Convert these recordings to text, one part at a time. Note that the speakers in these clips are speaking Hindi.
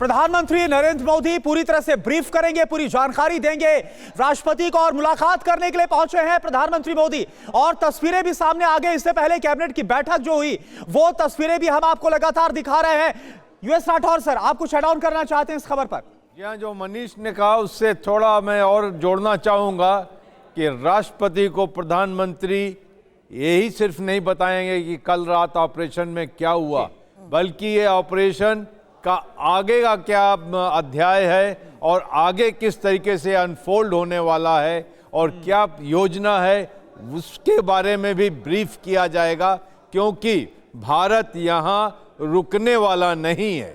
प्रधानमंत्री नरेंद्र मोदी पूरी तरह से ब्रीफ करेंगे, पूरी जानकारी देंगे राष्ट्रपति को और मुलाकात करने के लिए पहुंचे हैं प्रधानमंत्री मोदी। और तस्वीरें भी सामने आ गई। इससे पहले कैबिनेट की बैठक जो हुई वो तस्वीरें भी हम आपको लगातार दिखा रहे हैं। यूएस राठौर सर, आप कुछ ऐड ऑन करना चाहते हैं इस खबर पर? यहाँ जो मनीष ने कहा उससे थोड़ा मैं और जोड़ना चाहूँगा कि राष्ट्रपति को प्रधानमंत्री यही सिर्फ नहीं बताएंगे कि कल रात ऑपरेशन में क्या हुआ, बल्कि ये ऑपरेशन का आगे का क्या अध्याय है और आगे किस तरीके से अनफोल्ड होने वाला है और क्या योजना है उसके बारे में भी ब्रीफ किया जाएगा, क्योंकि भारत यहाँ रुकने वाला नहीं है।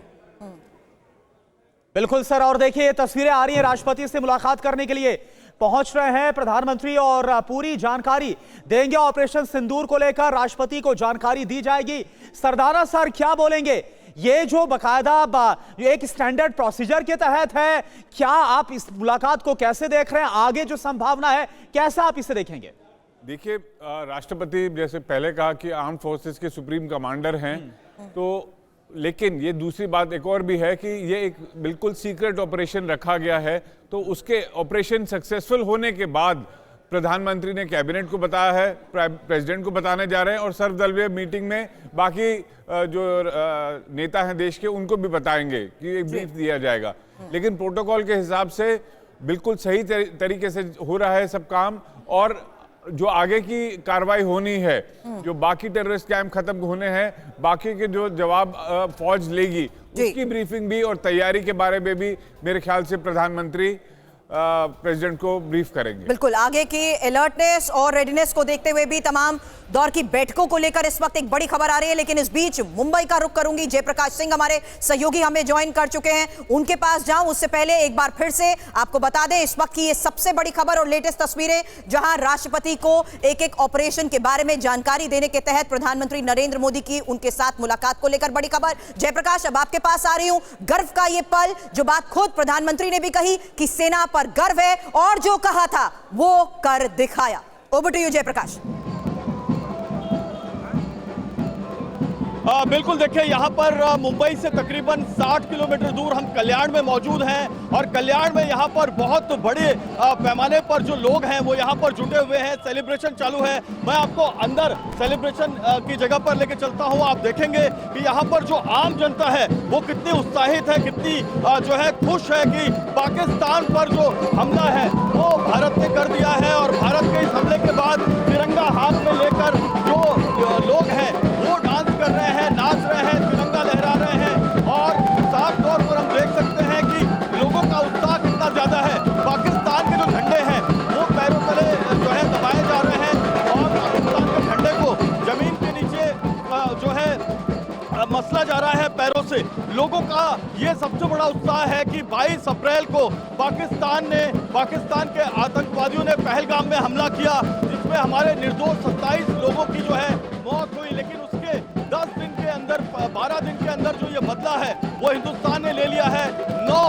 बिल्कुल सर। और देखिए ये तस्वीरें आ रही हैं, राष्ट्रपति से मुलाकात करने के लिए पहुंच रहे हैं प्रधानमंत्री और पूरी जानकारी देंगे ऑपरेशन सिंदूर को लेकर। राष्ट्रपति को जानकारी दी जाएगी। सरदाना सर क्या बोलेंगे? ये जो बकायदा एक स्टैंडर्ड प्रोसीजर के तहत है, क्या आप इस मुलाकात को कैसे देख रहे हैं? आगे जो संभावना है कैसे आप इसे देखेंगे? देखिए, राष्ट्रपति जैसे पहले कहा कि आर्म फोर्सेस के सुप्रीम कमांडर हैं, तो लेकिन ये दूसरी बात एक और भी है कि ये एक बिल्कुल सीक्रेट ऑपरेशन रखा गया है। तो उसके ऑपरेशन सक्सेसफुल होने के बाद प्रधानमंत्री ने कैबिनेट को बताया है, प्रेसिडेंट को बताने जा रहे हैं और सर्वदलीय मीटिंग में बाकी जो नेता हैं देश के उनको भी बताएंगे कि एक ब्रीफ दिया जाएगा। लेकिन प्रोटोकॉल के हिसाब से बिल्कुल सही तरीके से हो रहा है सब काम। और जो आगे की कार्रवाई होनी है, जो बाकी टेररिस्ट कैंप खत्म होने हैं, बाकी के जो जवाब फौज लेगी उसकी ब्रीफिंग भी और तैयारी के बारे में भी मेरे ख्याल से प्रधानमंत्री प्रेसिडेंट को ब्रीफ करेंगे। बिल्कुल, आगे की अलर्टनेस और रेडीनेस को देखते हुए भी तमाम दौर की बैठकों को लेकर इस वक्त एक बड़ी खबर आ रही है। लेकिन इस बीच मुंबई का रुख करूंगी। जयप्रकाश सिंह हमारे सहयोगी हमें ज्वाइन कर चुके हैं, उनके पास जाऊं उससे पहले एक बार फिर से आपको बता दें इस वक्त की ये सबसे बड़ी खबर और लेटेस्ट तस्वीरें, जहां राष्ट्रपति को एक एक ऑपरेशन के बारे में जानकारी देने के तहत प्रधानमंत्री नरेंद्र मोदी की उनके साथ मुलाकात को लेकर बड़ी खबर। जयप्रकाश, अब आपके पास आ रही हूं। गर्व का ये पल, जो बात खुद प्रधानमंत्री ने भी कही कि सेना पर गर्व है और जो कहा था वो कर दिखाया। Over to you Jayaprakash. बिल्कुल, देखिए यहाँ पर मुंबई से तकरीबन 60 किलोमीटर दूर हम कल्याण में मौजूद हैं और कल्याण में यहाँ पर बहुत बड़े पैमाने पर जो लोग हैं वो यहाँ पर जुटे हुए हैं। सेलिब्रेशन चालू है। मैं आपको अंदर सेलिब्रेशन की जगह पर लेके चलता हूँ। आप देखेंगे कि यहाँ पर जो आम जनता है वो कितनी उत्साहित है, कितनी जो है खुश है कि पाकिस्तान पर जो हमला है वो भारत ने कर दिया है। और भारत के इस हमले के बाद तिरंगा हाथ में लेकर जो लोग हैं वो डांस कर रहे हैं, नाच रहे हैं, तिरंगा लहरा रहे हैं। और साफ तौर पर हम देख सकते हैं कि लोगों का उत्साह कितना ज्यादा है। पाकिस्तान के जो झंडे हैं वो पैरों तले जो है दबाए जा रहे हैं और पाकिस्तान के झंडे को जमीन के नीचे जो है मसला जा रहा है पैरों से। लोगों का ये सबसे बड़ा उत्साह है कि 22 अप्रैल को पाकिस्तान के आतंकवादियों ने पहलगाम में हमला किया, जिसमें हमारे निर्दोष 27 लोगों की जो है मौत हुई। लेकिन उसके 10 दिन के अंदर, 12 दिन के अंदर जो ये बदला है वो हिंदुस्तान ने ले लिया है। 9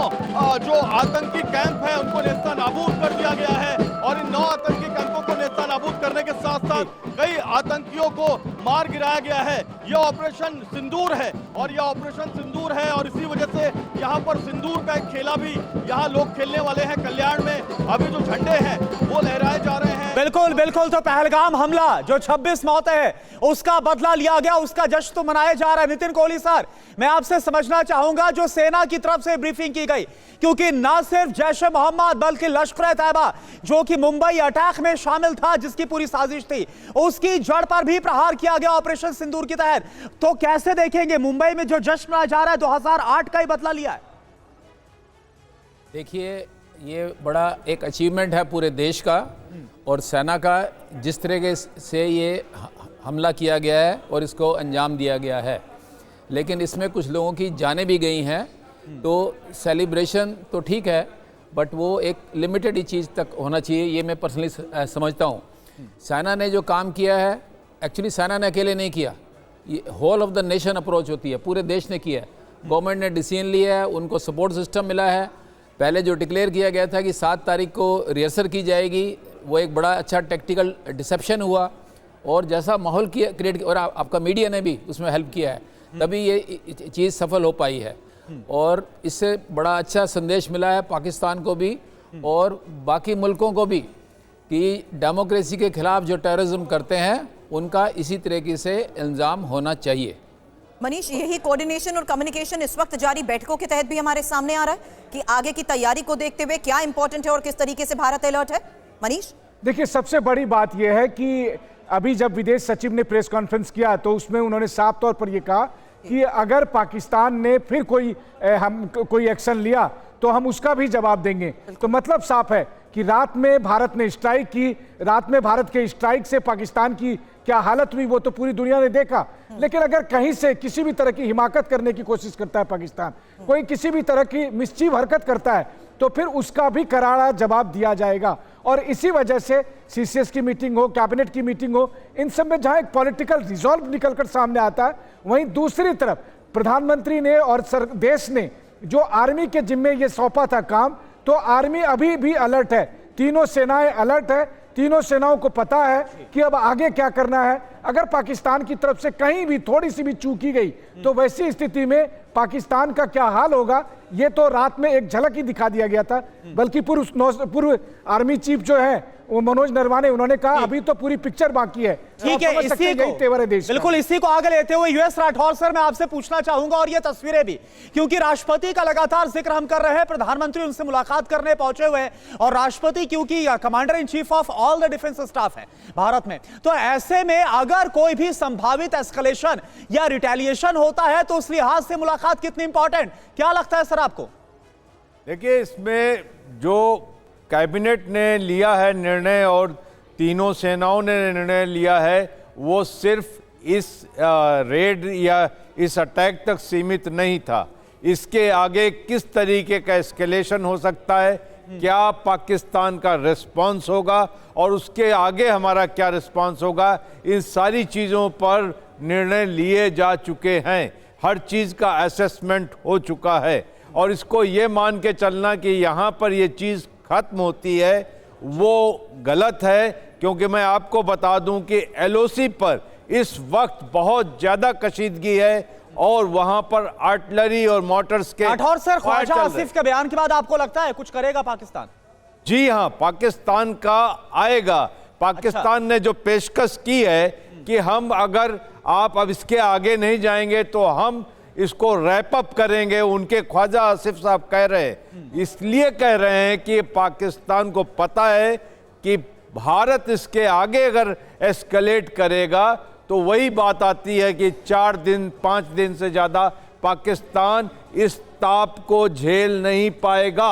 जो आतंकी कैंप है उनको नेस्तनाबूद कर दिया गया है और इन 9 आतंकी कैंपों को नेस्तनाबूद करने के साथ साथ कई आतंकियों को मार गिराया गया है। यह ऑपरेशन सिंदूर है और यह ऑपरेशन सिंदूर है और इसी वजह से यहाँ पर सिंदूर का एक खेला भी यहाँ लोग खेलने वाले हैं। कल्याण में अभी जो झंडे हैं वो लहराए जा रहे हैं। बिल्कुल बिल्कुल। तो पहलगाम हमला जो 26 मौतें है उसका बदला लिया गया, उसका जश्न तो मनाया जा रहा है। नितिन कोहली सर, मैं आपसे समझना चाहूंगा जो सेना की तरफ से ब्रीफिंग की गई, क्योंकि ना सिर्फ जैश ए मोहम्मद बल्कि लश्कर-ए-तैयबा जो कि मुंबई अटैक में शामिल था, जिसकी पूरी साजिश थी, उसकी जड़ पर भी प्रहार किया गया ऑपरेशन सिंदूर के तहत। तो कैसे देखेंगे मुंबई में जो जश्न मनाया जा रहा है, 2008 का ही बदला लिया है? देखिए, ये बड़ा एक अचीवमेंट है पूरे देश का और सेना का, जिस तरीके से ये हमला किया गया है और इसको अंजाम दिया गया है। लेकिन इसमें कुछ लोगों की जानें भी गई हैं। तो सेलिब्रेशन तो ठीक है, बट वो एक लिमिटेड ही चीज़ तक होना चाहिए, ये मैं पर्सनली समझता हूँ। सेना ने जो काम किया है, एक्चुअली सेना ने अकेले नहीं किया, ये whole of the nation approach होती है, पूरे देश ने किया है। गवर्नमेंट ने डिसीजन लिया है, उनको सपोर्ट सिस्टम मिला है। पहले जो डिक्लेयर किया गया था कि 7 तारीख को रिहर्सल की जाएगी, वो एक बड़ा अच्छा टेक्टिकल डिसेप्शन हुआ और जैसा माहौल क्रिएट, और आपका मीडिया ने भी उसमें हेल्प किया है, तभी ये चीज़ सफल हो पाई है। और इससे बड़ा अच्छा संदेश मिला है पाकिस्तान को भी और बाकी मुल्कों को भी कि डेमोक्रेसी के खिलाफ जो टेररिज्म करते हैं उनका इसी तरीके से इल्ज़ाम होना चाहिए। मनीष, यही कोऑर्डिनेशन और कम्युनिकेशन इस वक्त जारी बैठकों के तहत भी हमारे सामने आ रहा है कि आगे की तैयारी को देखते हुए क्या इंपॉर्टेंट है और किस तरीके से भारत अलर्ट है। मनीष, देखिए, सबसे बड़ी बात यह है कि अभी जब विदेश सचिव ने प्रेस कॉन्फ्रेंस किया तो उसमें उन्होंने साफ तौर पर यह कहा कि अगर पाकिस्तान ने फिर कोई एक्शन लिया तो हम उसका भी जवाब देंगे। तो मतलब साफ है कि रात में भारत ने स्ट्राइक की, रात में भारत के स्ट्राइक से पाकिस्तान की क्या हालत हुई वो तो पूरी दुनिया ने देखा। लेकिन अगर कहीं से किसी भी तरह की हिमाकत करने की कोशिश करता है पाकिस्तान, कोई किसी भी तरह की मिस्चीव हरकत करता है, तो फिर उसका भी करारा जवाब दिया जाएगा। और इसी वजह से सीसीएस की मीटिंग हो, कैबिनेट की मीटिंग हो, इन सब में जहां एक पॉलिटिकल रिजॉल्व निकलकर सामने आता है, वहीं दूसरी तरफ प्रधानमंत्री ने और देश ने जो आर्मी के जिम्मे ये सौंपा था काम, तो आर्मी अभी भी अलर्ट है, तीनों सेनाएं अलर्ट है, तीनों सेनाओं को पता है कि अब आगे क्या करना है। अगर पाकिस्तान की तरफ से कहीं भी थोड़ी सी भी चूक की गई तो वैसी स्थिति में पाकिस्तान का क्या हाल होगा ये तो रात में एक झलक ही दिखा दिया गया था। बल्कि पूर्व आर्मी चीफ जो है वो मनोज नरवाने, उन्होंने कहा अभी तो पूरी पिक्चर बाकी है। ठीक है, इसी को तेवर है देश का। बिल्कुल इसी को आगे लेते हुए यूएस राठौर सर, मैं आपसे पूछना चाहूंगा, और ये तस्वीरें भी, क्योंकि राष्ट्रपति का लगातार जिक्र हम कर रहे हैं, प्रधानमंत्री उनसे मुलाकात करने पहुंचे हुए हैं, और राष्ट्रपति क्योंकि commander in chief of all the defence staff है भारत में, तो ऐसे में अगर कोई भी संभावित एस्केलेशन या रिटेलिएशन होता है तो उस लिहाज से मुलाकात कितनी इंपॉर्टेंट, क्या लगता है सर आपको? देखिए, इसमें जो कैबिनेट ने लिया है निर्णय और तीनों सेनाओं ने निर्णय लिया है, वो सिर्फ इस रेड या इस अटैक तक सीमित नहीं था। इसके आगे किस तरीके का एस्केलेशन हो सकता है, क्या पाकिस्तान का रिस्पांस होगा और उसके आगे हमारा क्या रिस्पांस होगा, इन सारी चीज़ों पर निर्णय लिए जा चुके हैं। हर चीज़ का असेसमेंट हो चुका है और इसको ये मान के चलना कि यहाँ पर ये चीज़ खत्म होती है वो गलत है। क्योंकि मैं आपको बता दूं कि एलओसी पर इस वक्त बहुत ज़्यादा कशीदगी है और वहां पर आर्टिलरी और मोटर्स के राठौर सर, ख्वाजा आसिफ के बयान के बाद आपको लगता है कुछ करेगा पाकिस्तान? जी हाँ, पाकिस्तान का आएगा। पाकिस्तान ने जो पेशकश की है कि हम अगर आप अब इसके आगे नहीं जाएंगे तो हम इसको रैप अप करेंगे, उनके ख्वाजा आसिफ साहब कह रहे हैं, इसलिए कह रहे हैं कि पाकिस्तान को पता है कि भारत इसके आगे अगर एस्केलेट करेगा तो वही बात आती है कि 4 दिन 5 दिन से ज़्यादा पाकिस्तान इस ताप को झेल नहीं पाएगा।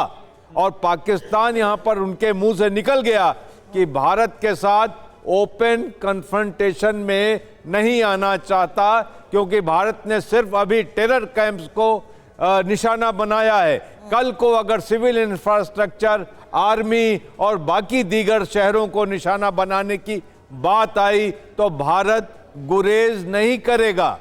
और पाकिस्तान यहाँ पर उनके मुंह से निकल गया कि भारत के साथ ओपन कन्फ्रंटेशन में नहीं आना चाहता, क्योंकि भारत ने सिर्फ अभी टेरर कैंप्स को निशाना बनाया है। कल को अगर सिविल इंफ्रास्ट्रक्चर, आर्मी और बाकी दीगर शहरों को निशाना बनाने की बात आई तो भारत गुरेज नहीं करेगा।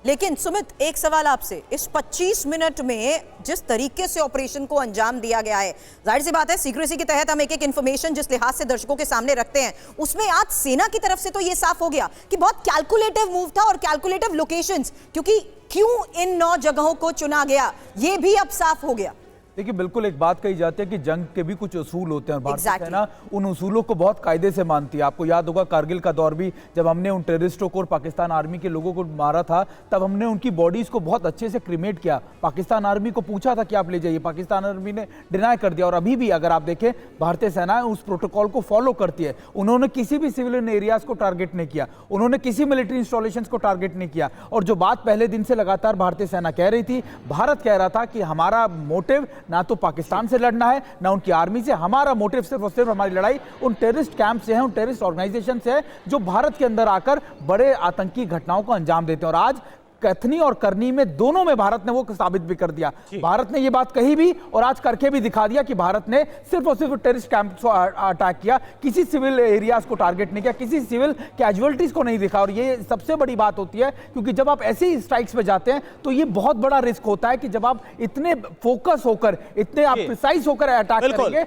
लेकिन सुमित, एक सवाल आपसे, इस 25 मिनट में जिस तरीके से ऑपरेशन को अंजाम दिया गया है, जाहिर सी बात है सीक्रेसी के तहत हम एक एक इंफॉर्मेशन जिस लिहाज से दर्शकों के सामने रखते हैं, उसमें आज सेना की तरफ से तो ये साफ हो गया कि बहुत कैलकुलेटिव मूव था और कैलकुलेटिव लोकेशंस, क्योंकि क्यों इन 9 जगहों को चुना गया ये भी अब साफ हो गया। देखिए, बिल्कुल एक बात कही जाती है कि जंग के भी कुछ उसूल होते हैं। भारतीय सेना उन उसूलों को बहुत कायदे से मानती है। आपको याद होगा कारगिल का दौर भी, जब हमने उन टेररिस्टों को और पाकिस्तान आर्मी के लोगों को मारा था, तब हमने उनकी बॉडीज को बहुत अच्छे से क्रिमेट किया। पाकिस्तान आर्मी को पूछा था कि आप ले जाइए, पाकिस्तान आर्मी ने डिनाई कर दिया। और अभी भी अगर आप देखें, भारतीय सेना उस प्रोटोकॉल को फॉलो करती है। उन्होंने किसी भी सिविलियन एरियाज को टारगेट नहीं किया, उन्होंने किसी मिलिट्री इंस्टॉलेशन को टारगेट नहीं किया। और जो बात पहले दिन से लगातार भारतीय सेना कह रही थी, भारत कह रहा था कि हमारा मोटिव ना तो पाकिस्तान से लड़ना है ना उनकी आर्मी से, हमारा मोटिव सिर्फ और सिर्फ हमारी लड़ाई उन टेररिस्ट कैंप से है, उन टेररिस्ट ऑर्गेनाइजेशन से है जो भारत के अंदर आकर बड़े आतंकी घटनाओं को अंजाम देते हैं। और आज कथनी और करनी में दोनों में भारत ने वो साबित भी कर दिया। भारत ने ये बात कही भी और आज करके भी दिखा दिया कि भारत ने सिर्फ और सिर्फ टेररिस्ट कैंप को अटैक किया, किसी सिविल एरियाज को टारगेट नहीं किया, किसी सिविल कैजुअलिटीज को नहीं दिखा। और ये सबसे बड़ी बात होती है, क्योंकि जब आप ऐसे ही स्ट्राइक्स पे जाते हैं तो ये बहुत बड़ा रिस्क होता है कि जब आप इतने फोकस होकर, इतने आप प्रिसाइज होकर अटैक करेंगे